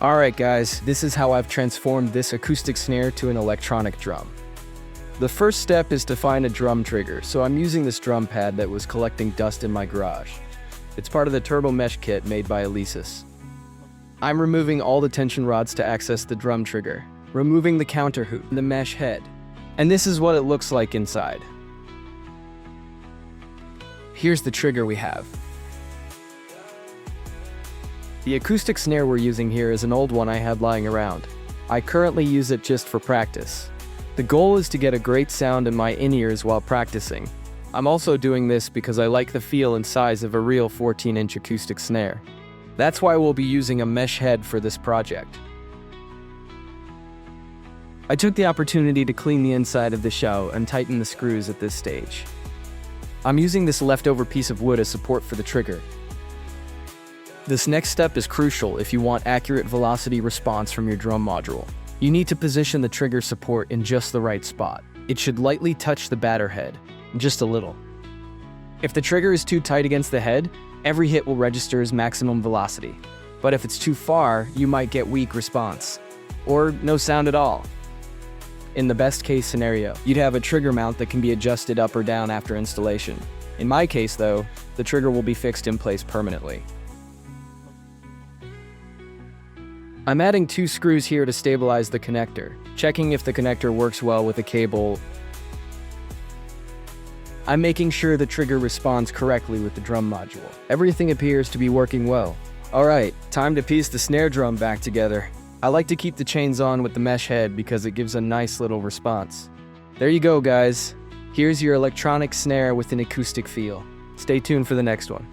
Alright guys, this is how I've transformed this acoustic snare to an electronic drum. The first step is to find a drum trigger, so I'm using this drum pad that was collecting dust in my garage. It's part of the turbo mesh kit made by Alesis. I'm removing all the tension rods to access the drum trigger, removing the counter hoop and the mesh head. And this is what it looks like inside. Here's the trigger we have. The acoustic snare we're using here is an old one I had lying around. I currently use it just for practice. The goal is to get a great sound in my in-ears while practicing. I'm also doing this because I like the feel and size of a real 14-inch acoustic snare. That's why we'll be using a mesh head for this project. I took the opportunity to clean the inside of the shell and tighten the screws at this stage. I'm using this leftover piece of wood as support for the trigger. This next step is crucial if you want accurate velocity response from your drum module. You need to position the trigger support in just the right spot. It should lightly touch the batter head, just a little. If the trigger is too tight against the head, every hit will register as maximum velocity. But if it's too far, you might get weak response, or no sound at all. In the best case scenario, you'd have a trigger mount that can be adjusted up or down after installation. In my case though, the trigger will be fixed in place permanently. I'm adding 2 screws here to stabilize the connector, checking if the connector works well with the cable. I'm making sure the trigger responds correctly with the drum module. Everything appears to be working well. Alright, time to piece the snare drum back together. I like to keep the chains on with the mesh head because it gives a nice little response. There you go guys. Here's your electronic snare with an acoustic feel. Stay tuned for the next one.